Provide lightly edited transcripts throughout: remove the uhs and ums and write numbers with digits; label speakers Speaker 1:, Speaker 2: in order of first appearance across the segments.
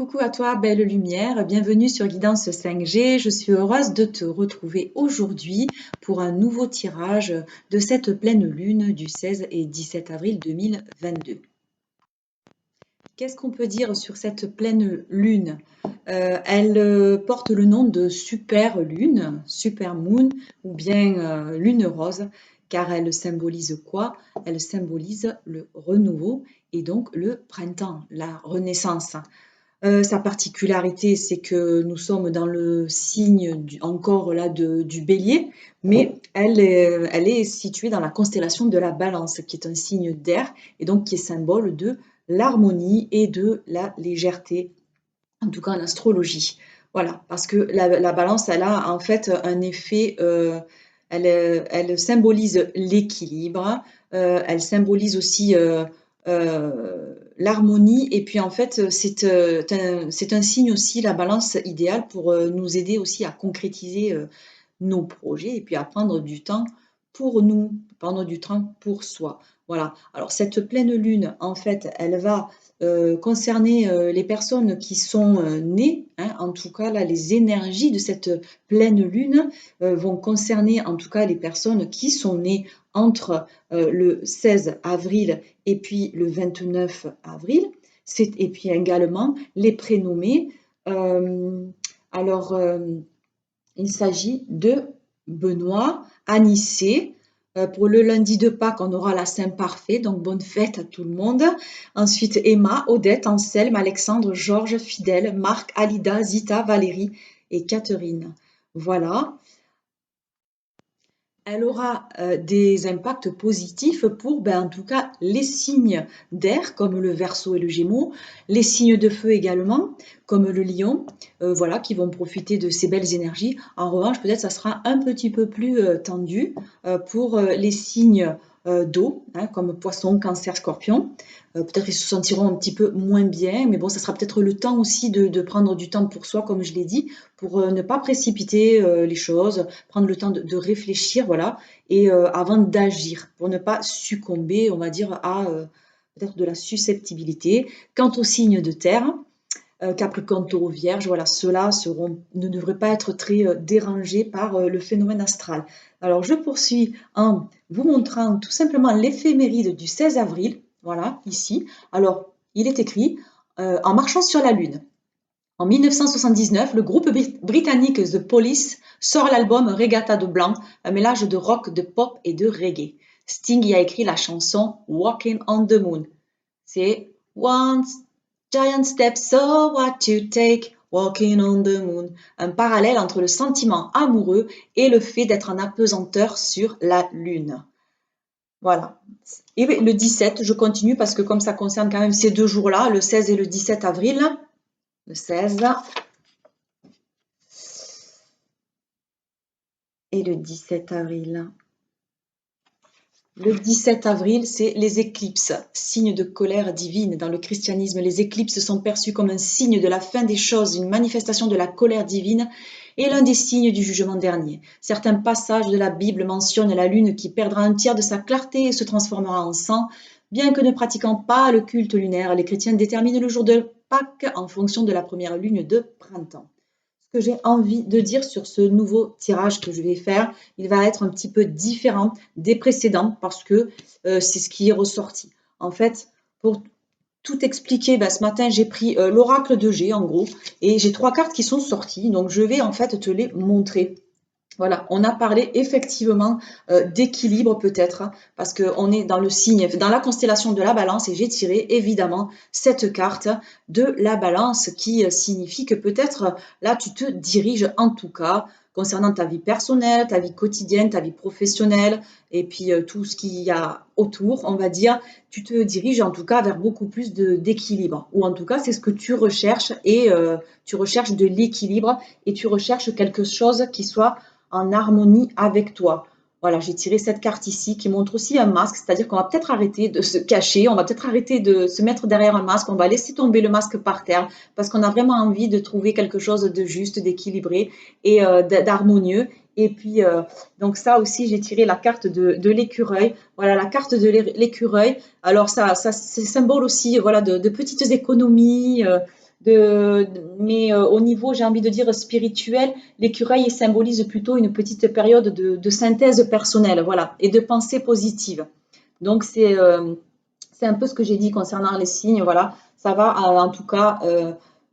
Speaker 1: Coucou à toi, belle lumière, bienvenue sur Guidance 5G. Je suis heureuse de te retrouver aujourd'hui pour un nouveau tirage de cette pleine lune du 16 et 17 avril 2022. Qu'est-ce qu'on peut dire sur cette pleine lune? Elle porte le nom de super lune, super moon ou bien lune rose, car elle symbolise quoi? Elle symbolise le renouveau et donc le printemps, la renaissance. Sa particularité, c'est que nous sommes dans le signe encore là du bélier, mais elle est située dans la constellation de la balance, qui est un signe d'air et donc qui est symbole de l'harmonie et de la légèreté, en tout cas en astrologie. Voilà, parce que la balance, elle a en fait un effet, elle symbolise l'équilibre, elle symbolise aussi l'harmonie, et puis en fait, c'est un signe aussi, la balance idéale pour nous aider aussi à concrétiser nos projets et puis à prendre du temps pour nous, prendre du temps pour soi. Voilà. Alors cette pleine lune, en fait, elle va concerner les personnes qui sont nées, hein, en tout cas là, les énergies de cette pleine lune vont concerner en tout cas les personnes qui sont nées entre le 16 avril et puis le 29 avril, et puis également les prénommés. Euh, alors, il s'agit de Benoît, Anissé. Pour le lundi de Pâques, on aura la Saint-Parfait, donc bonne fête à tout le monde. Ensuite, Emma, Odette, Anselme, Alexandre, Georges, Fidèle, Marc, Alida, Zita, Valérie et Catherine. Voilà. Elle aura des impacts positifs pour, en tout cas, les signes d'air, comme le Verseau et le Gémeaux, les signes de feu également, comme le Lion, voilà, qui vont profiter de ces belles énergies. En revanche, peut-être ça sera un petit peu plus tendu pour les signes d'eau, hein, comme Poisson, Cancer, Scorpion. Peut-être ils se sentiront un petit peu moins bien, mais bon, ça sera peut-être le temps aussi de prendre du temps pour soi, comme je l'ai dit, pour ne pas précipiter les choses, prendre le temps de réfléchir, voilà, et avant d'agir, pour ne pas succomber, on va dire, à peut-être de la susceptibilité. Quant aux signes de terre, Capricorne, Taureau, Vierge, voilà, ceux-là ne devraient pas être très dérangés par le phénomène astral. Alors, je poursuis en vous montrant tout simplement l'éphéméride du 16 avril, voilà, ici. Alors, il est écrit en marchant sur la Lune. En 1979, le groupe britannique The Police sort l'album Regatta de Blanc, un mélange de rock, de pop et de reggae. Sting y a écrit la chanson Walking on the Moon. C'est One giant step, so what you take, walking on the moon. Un parallèle entre le sentiment amoureux et le fait d'être en apesanteur sur la Lune. Voilà. Et le 17, je continue parce que comme ça concerne quand même ces deux jours-là, le 16 et le 17 avril, le 16 et le 17 avril. Le 17 avril, c'est les éclipses, signe de colère divine. Dans le christianisme, les éclipses sont perçues comme un signe de la fin des choses, une manifestation de la colère divine et l'un des signes du jugement dernier. Certains passages de la Bible mentionnent la lune qui perdra un tiers de sa clarté et se transformera en sang. Bien que ne pratiquant pas le culte lunaire, les chrétiens déterminent le jour de Pâques en fonction de la première lune de printemps. Ce que j'ai envie de dire sur ce nouveau tirage que je vais faire, il va être un petit peu différent des précédents parce que c'est ce qui est ressorti. En fait, pour tout expliquer, ce matin, j'ai pris l'oracle de G en gros et j'ai 3 cartes qui sont sorties. Donc, je vais en fait te les montrer. Voilà, on a parlé effectivement d'équilibre peut-être, hein, parce qu'on est dans le signe, dans la constellation de la balance, et j'ai tiré évidemment cette carte de la balance qui signifie que peut-être là tu te diriges en tout cas concernant ta vie personnelle, ta vie quotidienne, ta vie professionnelle, et puis tout ce qu'il y a autour, on va dire, tu te diriges en tout cas vers beaucoup plus d'équilibre, ou en tout cas c'est ce que tu recherches, et tu recherches de l'équilibre, et tu recherches quelque chose qui soit en harmonie avec toi. Voilà, j'ai tiré cette carte ici qui montre aussi un masque, c'est-à-dire qu'on va peut-être arrêter de se cacher, on va peut-être arrêter de se mettre derrière un masque, on va laisser tomber le masque par terre parce qu'on a vraiment envie de trouver quelque chose de juste, d'équilibré et d'harmonieux. Et puis, donc ça aussi, j'ai tiré la carte de l'écureuil. Voilà, la carte de l'écureuil. Alors, ça c'est symbole aussi, voilà, de petites économies, Mais au niveau, j'ai envie de dire, spirituel, l'écureuil symbolise plutôt une petite période de synthèse personnelle, voilà, et de pensée positive. Donc c'est un peu ce que j'ai dit concernant les signes, voilà. Ça va en tout cas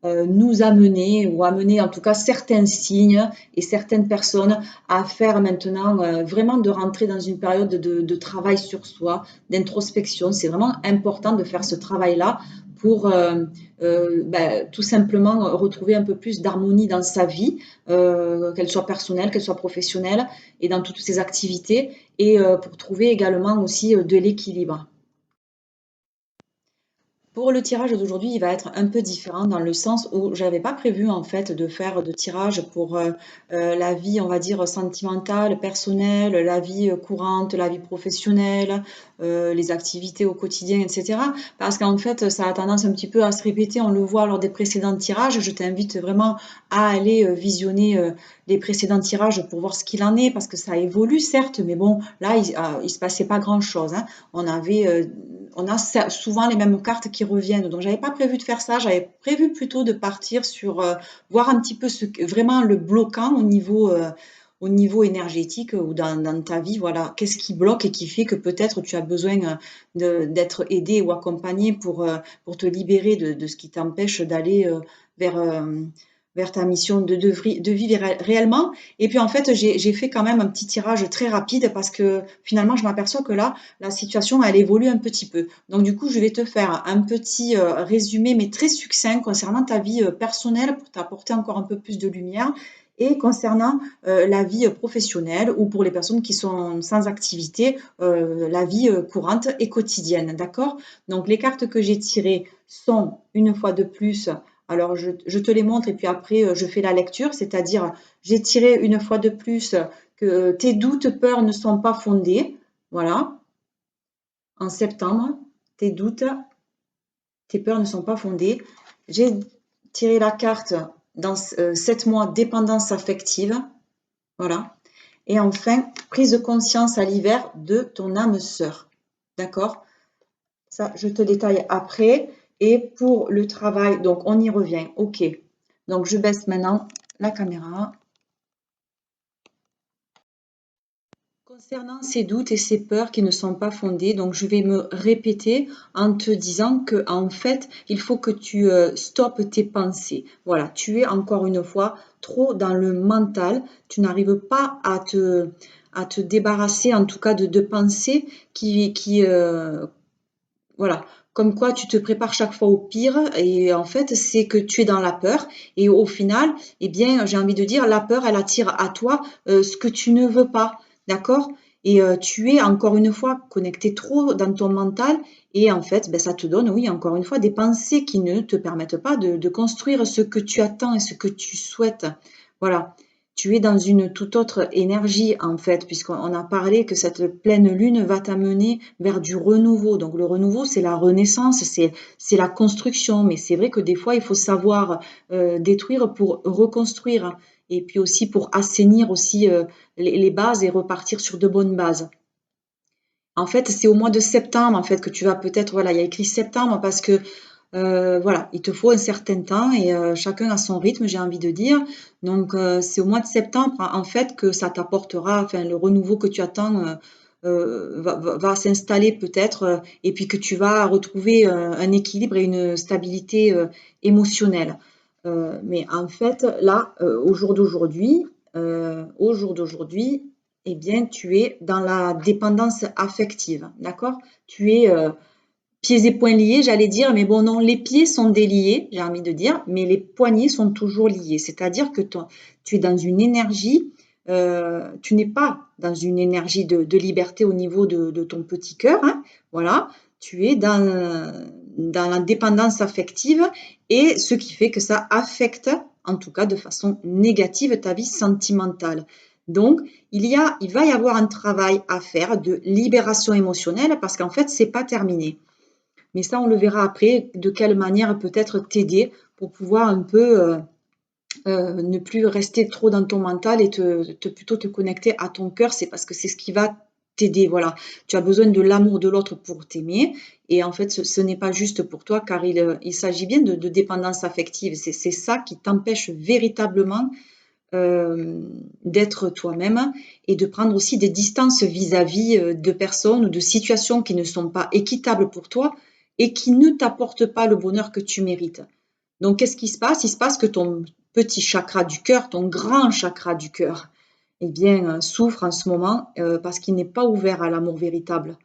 Speaker 1: nous amener ou amener en tout cas certains signes et certaines personnes à faire maintenant vraiment de rentrer dans une période de travail sur soi, d'introspection. C'est vraiment important de faire ce travail-là pour tout simplement retrouver un peu plus d'harmonie dans sa vie, qu'elle soit personnelle, qu'elle soit professionnelle et dans toutes ses activités et pour trouver également aussi de l'équilibre. Pour le tirage d'aujourd'hui, il va être un peu différent dans le sens où j'avais pas prévu en fait de faire de tirage pour la vie, on va dire, sentimentale, personnelle, la vie courante, la vie professionnelle, les activités au quotidien, etc. Parce qu'en fait, ça a tendance un petit peu à se répéter. On le voit lors des précédents tirages. Je t'invite vraiment à aller visionner les précédents tirages pour voir ce qu'il en est, parce que ça évolue certes, mais bon, là, il se passait pas grand-chose, hein. On a souvent les mêmes cartes qui reviennent. Donc, j'avais pas prévu de faire ça. J'avais prévu plutôt de partir sur voir un petit peu vraiment le bloquant au niveau énergétique ou dans ta vie. Voilà, qu'est-ce qui bloque et qui fait que peut-être tu as besoin d'être aidé ou accompagné pour te libérer de ce qui t'empêche d'aller vers, vers ta mission de vivre réellement. Et puis en fait, j'ai fait quand même un petit tirage très rapide parce que finalement, je m'aperçois que là, la situation, elle évolue un petit peu. Donc du coup, je vais te faire un petit résumé, mais très succinct concernant ta vie personnelle pour t'apporter encore un peu plus de lumière et concernant la vie professionnelle ou pour les personnes qui sont sans activité, la vie courante et quotidienne. D'accord? Donc les cartes que j'ai tirées sont une fois de plus, alors je te les montre et puis après je fais la lecture, c'est-à-dire j'ai tiré une fois de plus que tes doutes, peurs ne sont pas fondés. Voilà, en septembre, tes doutes, tes peurs ne sont pas fondées. J'ai tiré la carte dans 7 mois dépendance affective. Voilà. Et enfin, prise de conscience à l'hiver de ton âme sœur. D'accord? Ça, je te détaille après. Et pour le travail, donc on y revient. OK. Donc je baisse maintenant la caméra. Concernant ces doutes et ces peurs qui ne sont pas fondées, donc je vais me répéter en te disant que en fait, il faut que tu stoppes tes pensées. Voilà, tu es encore une fois trop dans le mental. Tu n'arrives pas à te débarrasser, en tout cas, de pensées voilà, comme quoi tu te prépares chaque fois au pire et en fait, c'est que tu es dans la peur et au final, eh bien, j'ai envie de dire, la peur, elle attire à toi ce que tu ne veux pas, d'accord? Et tu es encore une fois connecté trop dans ton mental et en fait, ben, ça te donne, oui, encore une fois, des pensées qui ne te permettent pas de construire ce que tu attends et ce que tu souhaites. Voilà. Tu es dans une toute autre énergie en fait, puisqu'on a parlé que cette pleine lune va t'amener vers du renouveau. Donc le renouveau, c'est la renaissance, c'est la construction. Mais c'est vrai que des fois, il faut savoir détruire pour reconstruire. Et puis aussi pour assainir aussi les bases et repartir sur de bonnes bases. En fait, c'est au mois de septembre en fait que tu vas peut-être, voilà, il y a écrit septembre parce que voilà, il te faut un certain temps et chacun a son rythme, j'ai envie de dire. Donc, c'est au mois de septembre, en fait, que ça t'apportera, enfin, le renouveau que tu attends va s'installer peut-être et puis que tu vas retrouver un équilibre et une stabilité émotionnelle. Mais en fait, là, au jour d'aujourd'hui, eh bien, tu es dans la dépendance affective, d'accord? Tu es pieds et poings liés, j'allais dire, mais bon, non, les pieds sont déliés, j'ai envie de dire, mais les poignets sont toujours liés. C'est-à-dire que tu es dans une énergie, tu n'es pas dans une énergie de liberté au niveau de ton petit cœur, hein, voilà, tu es dans la dépendance affective et ce qui fait que ça affecte, en tout cas de façon négative, ta vie sentimentale. Donc, il va y avoir un travail à faire de libération émotionnelle parce qu'en fait, c'est pas terminé. Mais ça, on le verra après, de quelle manière peut-être t'aider pour pouvoir un peu ne plus rester trop dans ton mental et plutôt te connecter à ton cœur. C'est parce que c'est ce qui va t'aider, voilà. Tu as besoin de l'amour de l'autre pour t'aimer. Et en fait, ce n'est pas juste pour toi, car il s'agit bien de dépendance affective. C'est ça qui t'empêche véritablement d'être toi-même et de prendre aussi des distances vis-à-vis de personnes ou de situations qui ne sont pas équitables pour toi et qui ne t'apportent pas le bonheur que tu mérites. Donc, qu'est-ce qui se passe? Il se passe que ton petit chakra du cœur, ton grand chakra du cœur, eh bien, souffre en ce moment parce qu'il n'est pas ouvert à l'amour véritable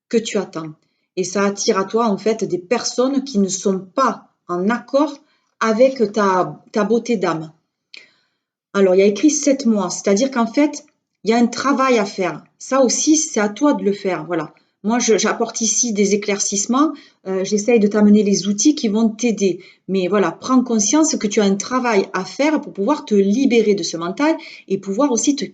Speaker 1: que tu attends. Et ça attire à toi, en fait, des personnes qui ne sont pas en accord avec ta beauté d'âme. Alors, il y a écrit 7 mois, c'est-à-dire qu'en fait, il y a un travail à faire. Ça aussi, c'est à toi de le faire. Voilà. Moi, j'apporte ici des éclaircissements. J'essaye de t'amener les outils qui vont t'aider. Mais voilà, prends conscience que tu as un travail à faire pour pouvoir te libérer de ce mental et pouvoir aussi te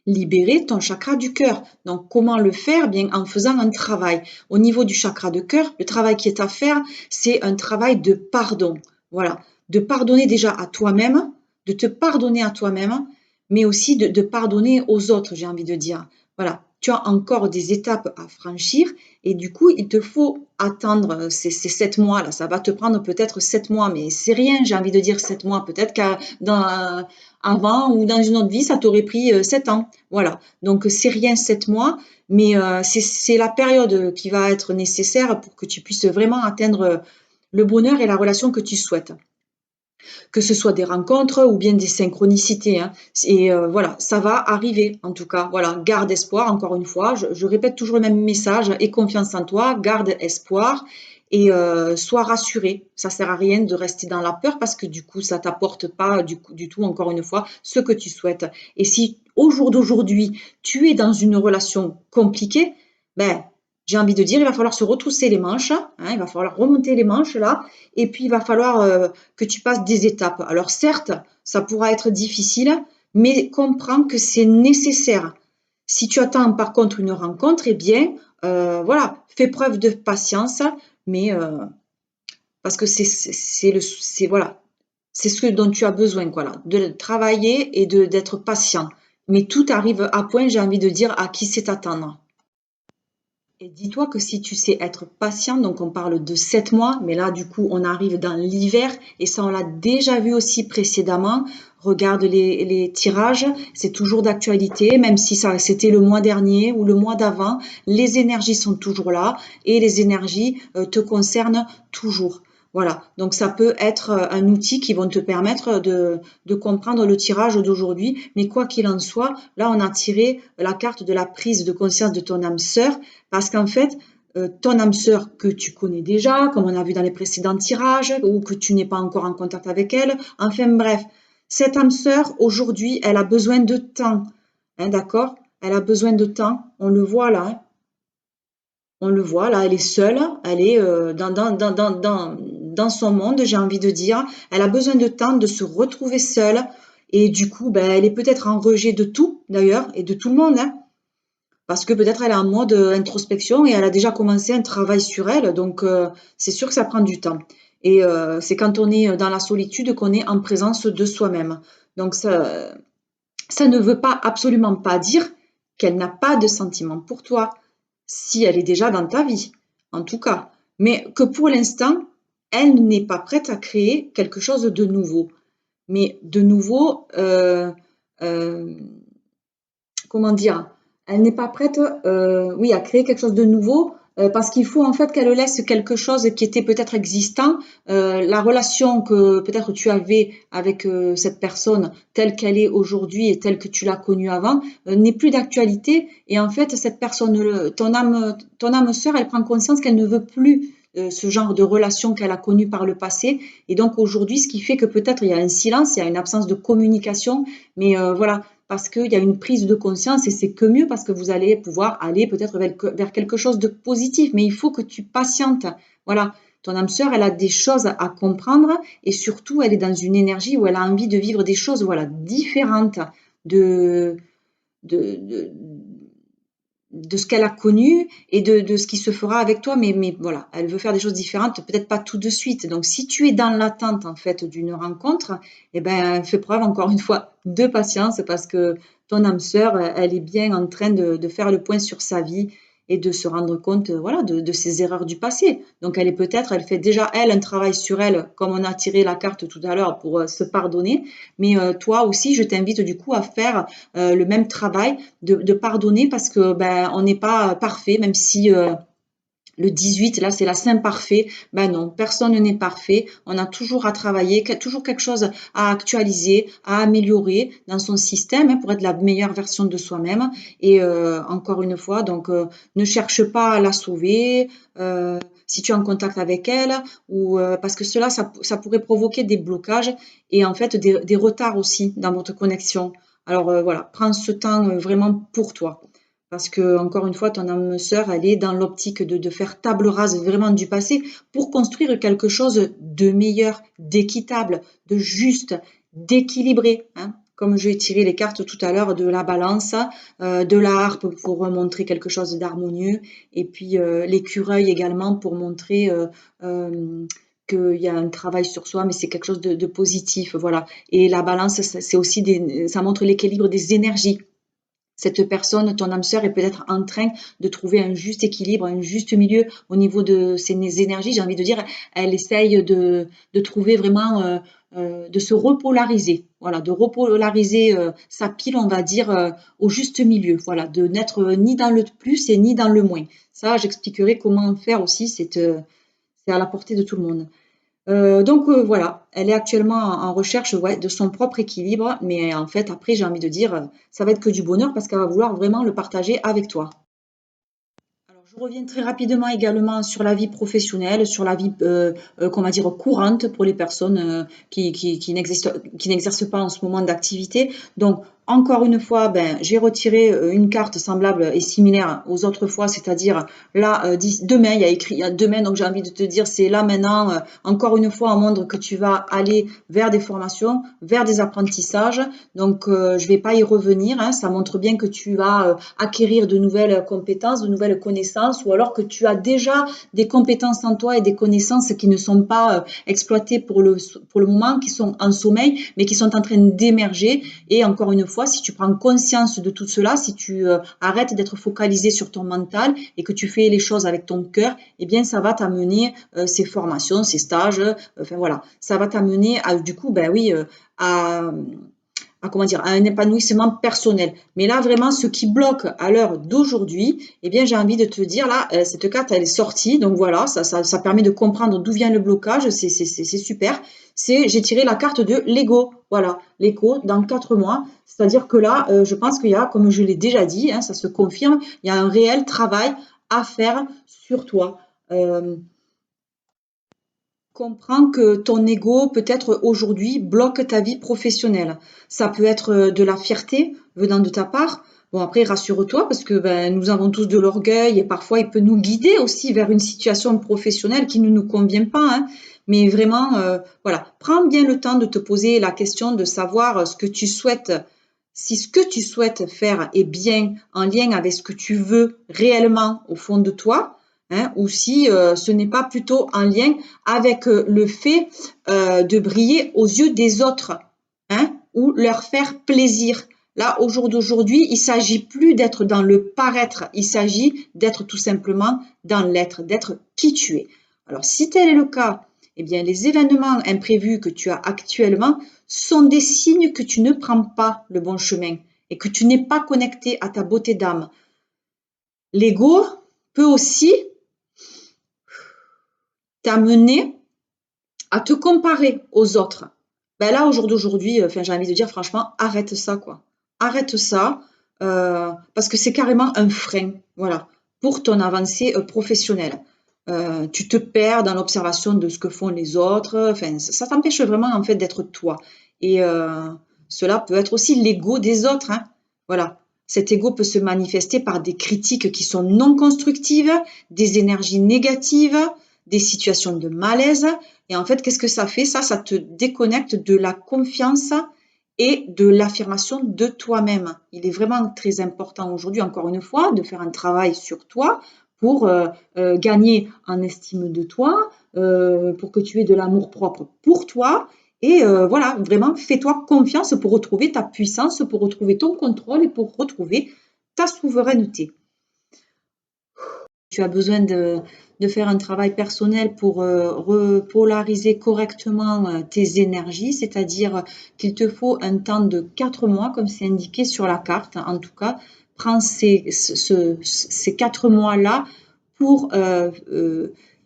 Speaker 1: libérer ton chakra du cœur. Donc, comment le faire? Bien, en faisant un travail. Au niveau du chakra de cœur, le travail qui est à faire, c'est un travail de pardon. Voilà. De pardonner déjà à toi-même, de te pardonner à toi-même, mais aussi de pardonner aux autres, j'ai envie de dire. Voilà. Tu as encore des étapes à franchir et du coup, il te faut attendre ces 7 mois là. Ça va te prendre peut-être 7 mois, mais c'est rien, j'ai envie de dire 7 mois. Peut-être qu'avant ou dans une autre vie, ça t'aurait pris 7 ans. Voilà. Donc, c'est rien 7 mois, mais c'est la période qui va être nécessaire pour que tu puisses vraiment atteindre le bonheur et la relation que tu souhaites. Que ce soit des rencontres ou bien des synchronicités, hein. Et voilà, ça va arriver en tout cas. Voilà, garde espoir, encore une fois. Je répète toujours le même message, aie confiance en toi, garde espoir et sois rassuré. Ça sert à rien de rester dans la peur parce que du coup, ça t'apporte pas du tout, encore une fois, ce que tu souhaites. Et si au jour d'aujourd'hui, tu es dans une relation compliquée, ben, j'ai envie de dire, il va falloir se retrousser les manches, hein, il va falloir remonter les manches là, et puis il va falloir que tu passes des étapes. Alors certes, ça pourra être difficile, mais comprends que c'est nécessaire. Si tu attends par contre une rencontre, eh bien, voilà, fais preuve de patience, mais parce que voilà, c'est ce dont tu as besoin, voilà, de travailler et d'être patient. Mais tout arrive à point, j'ai envie de dire, à qui sait attendre. Et dis-toi que si tu sais être patient, donc on parle de 7 mois, mais là du coup on arrive dans l'hiver et ça on l'a déjà vu aussi précédemment. Regarde les tirages, c'est toujours d'actualité, même si ça c'était le mois dernier ou le mois d'avant, les énergies sont toujours là et les énergies te concernent toujours. Voilà, donc ça peut être un outil qui va te permettre de comprendre le tirage d'aujourd'hui, mais quoi qu'il en soit, là on a tiré la carte de la prise de conscience de ton âme sœur parce qu'en fait, ton âme sœur que tu connais déjà, comme on a vu dans les précédents tirages, ou que tu n'es pas encore en contact avec elle, enfin bref, cette âme sœur, aujourd'hui, elle a besoin de temps, hein, d'accord? Elle a besoin de temps, on le voit là, hein. On le voit là, elle est seule, elle est dans son monde, j'ai envie de dire. Elle a besoin de temps de se retrouver seule, et du coup, ben, elle est peut-être en rejet de tout, d'ailleurs, et de tout le monde, hein. Parce que peut-être elle est en mode introspection et elle a déjà commencé un travail sur elle, donc c'est sûr que ça prend du temps. Et c'est quand on est dans la solitude qu'on est en présence de soi-même. Donc ça ne veut pas absolument pas dire qu'elle n'a pas de sentiments pour toi, si elle est déjà dans ta vie, en tout cas. Mais que pour l'instant, elle n'est pas prête à créer quelque chose de nouveau. Mais de nouveau, euh, comment dire, elle n'est pas prête, oui, à créer quelque chose de nouveau, parce qu'il faut en fait qu'elle laisse quelque chose qui était peut-être existant. La relation que peut-être tu avais avec cette personne, telle qu'elle est aujourd'hui et telle que tu l'as connue avant, n'est plus d'actualité. Et en fait, cette personne, ton âme sœur, elle prend conscience qu'elle ne veut plus ce genre de relation qu'elle a connue par le passé. Et donc aujourd'hui, ce qui fait que peut-être il y a un silence, il y a une absence de communication, mais voilà, parce qu'il y a une prise de conscience et c'est que mieux parce que vous allez pouvoir aller peut-être vers quelque chose de positif, mais il faut que tu patientes. Voilà, ton âme sœur, elle a des choses à comprendre et surtout, elle est dans une énergie où elle a envie de vivre des choses, voilà, différentes de, de, de, de ce qu'elle a connu et de ce qui se fera avec toi, mais voilà, elle veut faire des choses différentes, peut-être pas tout de suite. Donc, si tu es dans l'attente en fait d'une rencontre, eh ben, fais preuve encore une fois de patience parce que ton âme sœur, elle est bien en train de faire le point sur sa vie et de se rendre compte, voilà, de ses erreurs du passé. Donc elle est peut-être, elle fait déjà, elle, un travail sur elle, comme on a tiré la carte tout à l'heure pour se pardonner. Mais toi aussi, je t'invite du coup à faire le même travail de pardonner parce que ben, on n'est pas parfait, même si le 18, là, c'est la Saint parfait. Ben non, personne n'est parfait. On a toujours à travailler, toujours quelque chose à actualiser, à améliorer dans son système hein, pour être la meilleure version de soi-même. Et encore une fois, donc, ne cherche pas à la sauver. Si tu es en contact avec elle, ou parce que cela, ça pourrait provoquer des blocages et en fait des retards aussi dans votre connexion. Alors voilà, prends ce temps vraiment pour toi. Parce que, encore une fois, ton âme sœur, elle est dans l'optique de faire table rase vraiment du passé pour construire quelque chose de meilleur, d'équitable, de juste, d'équilibré. Hein. Comme j'ai tiré les cartes tout à l'heure de la balance, de la harpe pour montrer quelque chose d'harmonieux, et puis l'écureuil également pour montrer qu'il y a un travail sur soi, mais c'est quelque chose de positif. Voilà. Et la balance, c'est aussi ça montre l'équilibre des énergies. Cette personne, ton âme sœur, est peut-être en train de trouver un juste équilibre, un juste milieu au niveau de ses énergies. J'ai envie de dire, elle essaye de trouver vraiment, de se repolariser. Voilà, de repolariser sa pile, on va dire, au juste milieu. Voilà, de n'être ni dans le plus et ni dans le moins. Ça, j'expliquerai comment faire aussi. C'est à la portée de tout le monde. Donc voilà, elle est actuellement en recherche ouais, de son propre équilibre, mais en fait après j'ai envie de dire, ça va être que du bonheur parce qu'elle va vouloir vraiment le partager avec toi. Alors, je reviens très rapidement également sur la vie professionnelle, sur la vie, qu'on va dire courante pour les personnes qui n'exercent pas en ce moment d'activité. Donc, encore une fois, ben, j'ai retiré une carte semblable et similaire aux autres fois, c'est-à-dire là, demain, il y a écrit demain, donc j'ai envie de te dire, c'est là maintenant, encore une fois, un monde que tu vas aller vers des formations, vers des apprentissages. Donc, je ne vais pas y revenir. Hein, ça montre bien que tu vas acquérir de nouvelles compétences, de nouvelles connaissances, ou alors que tu as déjà des compétences en toi et des connaissances qui ne sont pas exploitées pour le moment, qui sont en sommeil, mais qui sont en train d'émerger. Et encore une fois, si tu prends conscience de tout cela, si tu arrêtes d'être focalisé sur ton mental et que tu fais les choses avec ton cœur, eh bien, ça va t'amener ces formations, ces stages, enfin voilà, ça va t'amener à, du coup, ben oui, comment dire, à un épanouissement personnel. Mais là, vraiment, ce qui bloque à l'heure d'aujourd'hui, eh bien, j'ai envie de te dire, là, cette carte, elle est sortie. Donc voilà, ça permet de comprendre d'où vient le blocage. C'est super. J'ai tiré la carte de l'ego. Voilà, l'ego dans 4 mois. C'est-à-dire que là, je pense qu'il y a, comme je l'ai déjà dit, hein, ça se confirme, il y a un réel travail à faire sur toi. Comprends que ton ego, peut-être aujourd'hui, bloque ta vie professionnelle. Ça peut être de la fierté venant de ta part. Bon, après, rassure-toi, parce que ben, nous avons tous de l'orgueil et parfois il peut nous guider aussi vers une situation professionnelle qui ne nous convient pas. Hein. Mais vraiment, voilà, prends bien le temps de te poser la question de savoir ce que tu souhaites. Si ce que tu souhaites faire est bien en lien avec ce que tu veux réellement au fond de toi, hein, ou si ce n'est pas plutôt en lien avec le fait de briller aux yeux des autres, hein, ou leur faire plaisir. Là, au jour d'aujourd'hui, il ne s'agit plus d'être dans le paraître, il s'agit d'être tout simplement dans l'être, d'être qui tu es. Alors, si tel est le cas, eh bien, les événements imprévus que tu as actuellement sont des signes que tu ne prends pas le bon chemin et que tu n'es pas connecté à ta beauté d'âme. L'ego peut aussi t'amener à te comparer aux autres. Ben là, au jour d'aujourd'hui, enfin, j'ai envie de dire, franchement, arrête ça, quoi. Arrête ça, parce que c'est carrément un frein, voilà, pour ton avancée professionnelle. Tu te perds dans l'observation de ce que font les autres, enfin, ça t'empêche vraiment, en fait, d'être toi. Et cela peut être aussi l'ego des autres, hein. Voilà. Cet ego peut se manifester par des critiques qui sont non constructives, des énergies négatives, des situations de malaise. Et en fait, qu'est-ce que ça fait? Ça te déconnecte de la confiance et de l'affirmation de toi-même. Il est vraiment très important aujourd'hui, encore une fois, de faire un travail sur toi pour gagner en estime de toi, pour que tu aies de l'amour propre pour toi Et voilà, vraiment, fais-toi confiance pour retrouver ta puissance, pour retrouver ton contrôle et pour retrouver ta souveraineté. Tu as besoin de faire un travail personnel pour repolariser correctement tes énergies, c'est-à-dire qu'il te faut un temps de 4 mois, comme c'est indiqué sur la carte. En tout cas, prends ces 4 mois-là pour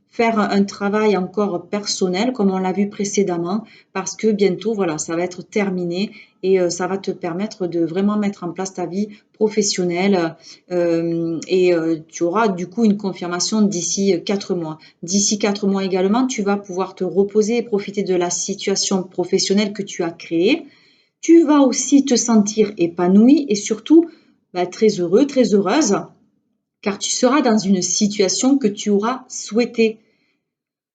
Speaker 1: faire un travail encore personnel, comme on l'a vu précédemment, parce que bientôt, voilà, ça va être terminé et ça va te permettre de vraiment mettre en place ta vie professionnelle et tu auras du coup une confirmation d'ici 4 mois. D'ici 4 mois également, tu vas pouvoir te reposer et profiter de la situation professionnelle que tu as créée. Tu vas aussi te sentir épanoui et surtout très heureux, très heureuse, car tu seras dans une situation que tu auras souhaitée.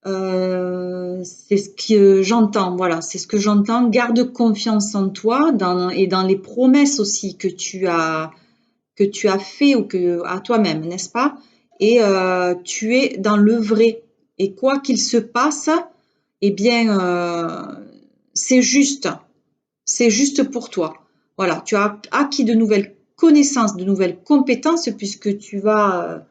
Speaker 1: C'est ce que j'entends, voilà, c'est ce que j'entends. Garde confiance en toi et dans les promesses aussi que tu as fait ou que à toi-même, n'est-ce pas? Et tu es dans le vrai. Et quoi qu'il se passe, eh bien, c'est juste pour toi. Voilà, tu as acquis de nouvelles connaissances, de nouvelles compétences puisque tu vas,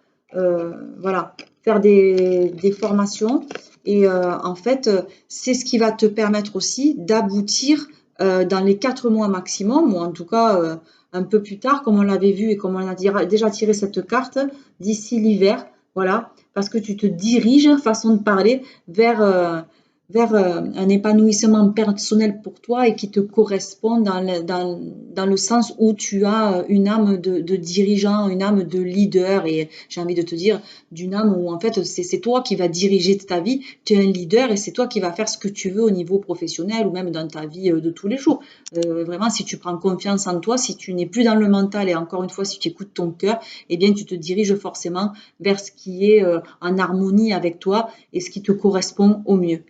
Speaker 1: voilà, faire des formations. Et en fait, c'est ce qui va te permettre aussi d'aboutir dans les 4 mois maximum, ou en tout cas un peu plus tard, comme on l'avait vu et comme on a déjà tiré cette carte, d'ici l'hiver, voilà, parce que tu te diriges, façon de parler, vers un épanouissement personnel pour toi et qui te correspond dans le sens où tu as une âme de dirigeant, une âme de leader et j'ai envie de te dire d'une âme où en fait c'est toi qui vas diriger ta vie, tu es un leader et c'est toi qui vas faire ce que tu veux au niveau professionnel ou même dans ta vie de tous les jours. Vraiment, si tu prends confiance en toi, si tu n'es plus dans le mental et encore une fois, si tu écoutes ton cœur, eh bien tu te diriges forcément vers ce qui est en harmonie avec toi et ce qui te correspond au mieux.